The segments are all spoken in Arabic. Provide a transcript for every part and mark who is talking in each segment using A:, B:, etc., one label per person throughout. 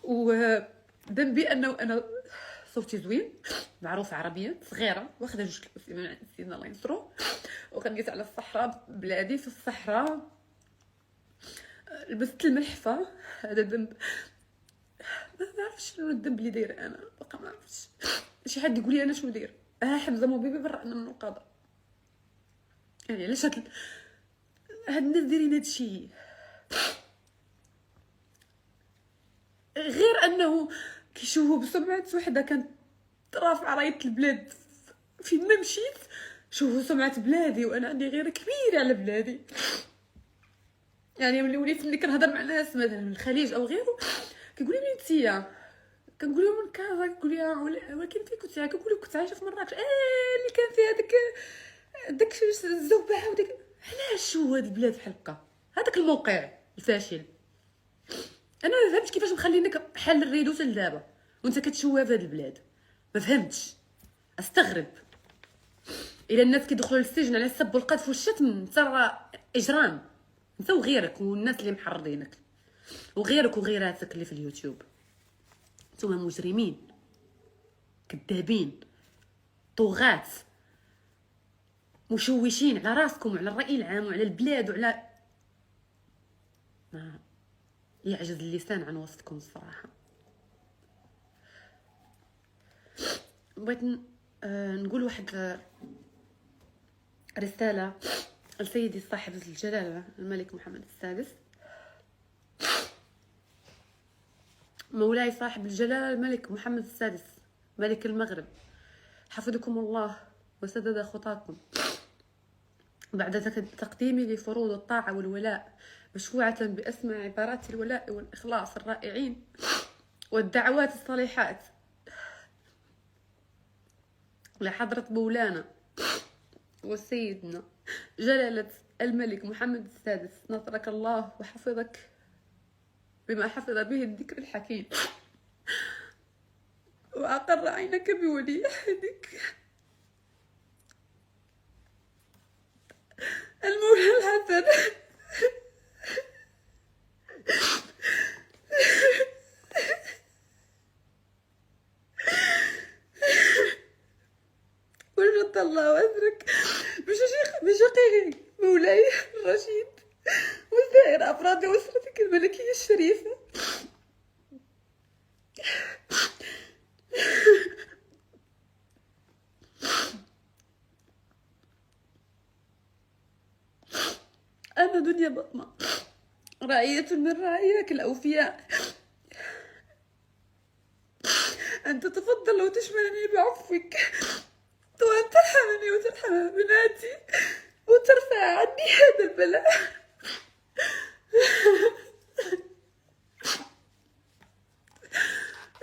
A: وذنبي انه انا صوتي زوين، معروفه عربيه صغيره، واخده 2 كلاسي من عند سيدنا الله ينصرو، وكنجلس على الصحراء بلادي في الصحراء، لبست الملحفه. هذا ذنب، ما نعرفش شنو الذنب اللي دايره انا، باقا ما عرفتش. شي حد يقول لي انا شنو داير. حمزه موبيبي برأنا من القضاء. يعني علاش هاد الناس دايرين هادشي؟ غير انه كيشوهوا بسمعه وحده كانت رافعه رايه البلاد فين ما مشيت، شوفوا سمعه بلادي، وانا عندي غيره كبيره على بلادي. يعني ملي وليت ملي كنهضر مع ناس مثلا من الخليج او غيره، كيقولوا لي انتيا، كنقول لهم من كازا، كيقول لي ولكن فين كنتي؟ كنقول لهم كنت عايشه في مراكش. اللي كان فيها داك الزوبعه وداك. علاش شو هاد البلاد بحال هكا؟ هذاك الموقع الفاشل. انا ما فهمتش كيفاش مخلينك بحال الريدوس لدابا وانت كتشوه في هاد البلاد. ما فهمتش، استغرب. الى الناس كيدخلوا للسجن على السب والقذف والشتم، انت راه اجرام، انت وغيرك والناس اللي محرضينك وغيرك وغيراتك اللي في اليوتيوب. نتوما مجرمين، كذابين، طغاة، مشوشين على راسكم وعلى الرأي العام وعلى البلاد وعلى يعجز اللسان عن وصفكم الصراحة. بغيت نقول واحد رسالة لسيدي صاحب الجلالة الملك محمد السادس. مولاي صاحب الجلالة الملك محمد السادس ملك المغرب، حفظكم الله وسدد خطاكم. بعد تقديمي لفروض الطاعة والولاء مشفوعة بأسمى عبارات الولاء والإخلاص الرائعين والدعوات الصالحات لحضرة مولانا وسيدنا جلالة الملك محمد السادس، نصرك الله وحفظك بما حفظ به الذكر الحكيم، وأقر عينك بولي أحدك المولى الحسن وجد الله أثرك بشقيقك مولاي الرشيد وسائر أفراد أسرتك الملكية الشريفة. أنا دنيا بطمة، رعية من رعاياك الأوفياء، أن تتفضل وتشملني بعفوك، وأن ترحمني وترحم بناتي وترفع عني هذا البلاء.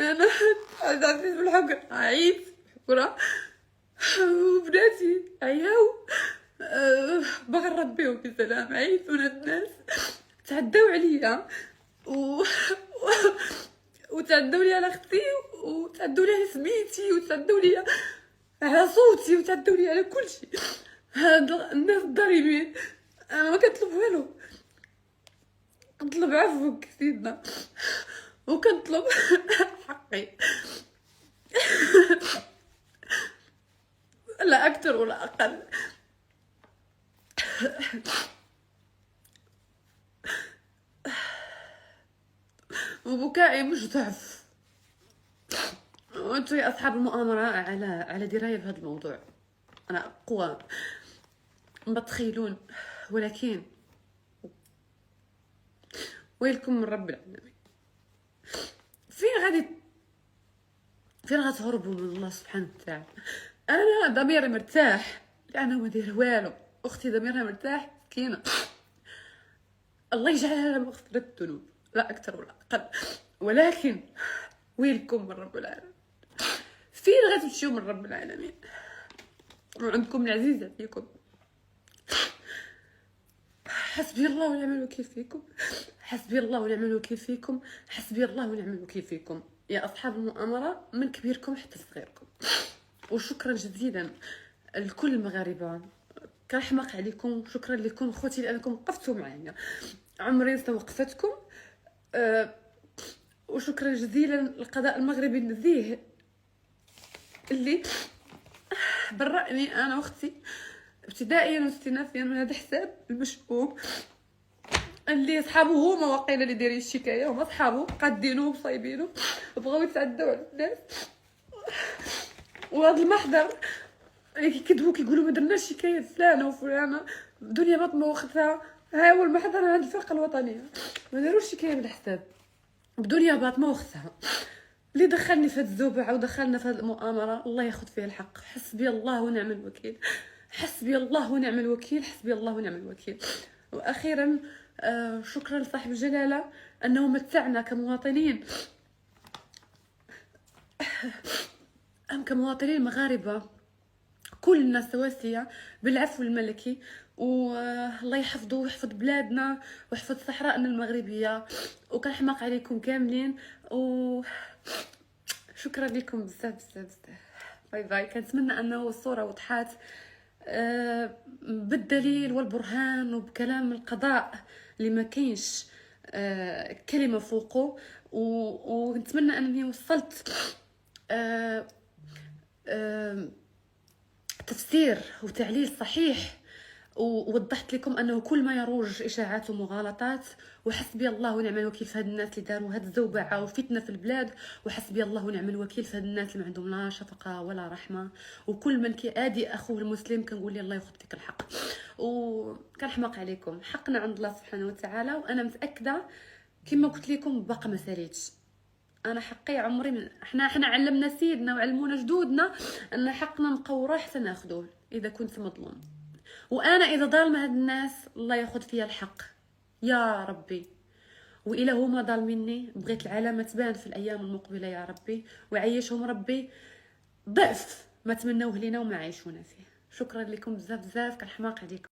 A: أنا عبد العزيز بالحق عيد حكرة، وبناتي عياو باغا نربيهم بسلام. عيثون الناس تعداو عليا وتعداو لي على اختي وتعداو لي على سميتي وتعداو لي على صوتي وتعداو لي على كل شيء. هاد الناس الضاربين، انا ما كنطلب والو، كنطلب عفوك سيدنا وكنطلب حقي، لا اكثر ولا اقل. وبكائي مش ضعف، وانتم يا اصحاب المؤامره على درايه بهذا الموضوع. انا اقوى ما تتخيلون، ولكن ويلكم من رب العالمين. فين غتهربوا من الله سبحانه وتعالى؟ انا ضميري مرتاح لانه ما داير والو، اختي ضميرها مرتاح مسكينه، الله يجعلها لها مغفرة الذنوب لا اكثر ولا اقل. ولكن ويلكم من رب العالمين، فين غتمشيو من رب العالمين وعندكم العزيزه فيكم؟ حسبي الله ونعم الوكيل فيكم، حسبي الله ونعم الوكيل فيكم، حسبي الله ونعم الوكيل فيكم يا اصحاب المؤامره، من كبيركم حتى صغيركم. وشكرا جزيلا لكل المغاربه، كنحماق عليكم. شكرا لكم خوتي لانكم وقفتوا معايا، عمري نسى وقفتكم. وشكرا جزيلا للقضاء المغربي النزيه اللي برأني انا واختي ابتدائيا واستئنافيا من هذا الحساب المشؤوم، اللي صحابو هما واقيلا اللي دايرين الشكايه، هما صحابو قادينو وصايبينو بغاو يتعداو على الناس. وهذا المحضر اللي كيكذبوا كيقولوا ما درناش شكايه فلانه وفلانه، الدنيا بطمه وختها، ها هو المحضر عند الفرقه الوطنيه، ما داروش شكايه من الحساب، بدنيا باطمه وختها. اللي دخلني في هاد الزوبعه ودخلنا في هاد المؤامره الله ياخذ فيه الحق. حسبي الله ونعم الوكيل، حسبي الله ونعم الوكيل، حسبي الله ونعم الوكيل. واخيرا شكرا لصاحب الجلاله انه متعنا كمواطنين كمواطنين مغاربه كلنا سواسية بالعفو الملكي. والله يحفظه ويحفظ بلادنا ويحفظ صحراءنا المغربية، وكنحماق عليكم كاملين، وشكرا لكم بزاف بزاف بزاف. باي باي. كنتمنى انه الصورة وضحات بالدليل والبرهان وبكلام القضاء اللي ما كاينش كلمة فوقه، ونتمنى انني وصلت تفسير وتعليل صحيح، ووضحت لكم انه كل ما يروج اشاعات ومغالطات. وحسبي الله ونعم الوكيل في هاد الناس اللي داروا هاد الزوبعه وفتنه في البلاد، وحسبي الله ونعم الوكيل في هاد الناس اللي ما عندهم لا شفقه ولا رحمه. وكل من كيادي اخوه المسلم كنقول الله ياخذ فيك الحق، وكنحماق عليكم. حقنا عند الله سبحانه وتعالى، وانا متاكده كما قلت لكم باقا ما ساليتش. انا حقي عمري من احنا علمنا سيدنا وعلمونا جدودنا ان حقنا مقوره حتى ناخذوه اذا كنت مظلوم. وانا اذا ظالمه هاد الناس الله ياخذ فيا الحق يا ربي. والا هما ظالميني بغيت العلامه تبان في الايام المقبله يا ربي، ويعيشهم ربي ضعف ما تمنوه لينا وما عايشونا فيه. شكرا لكم بزاف بزاف، كنحماق عليكم.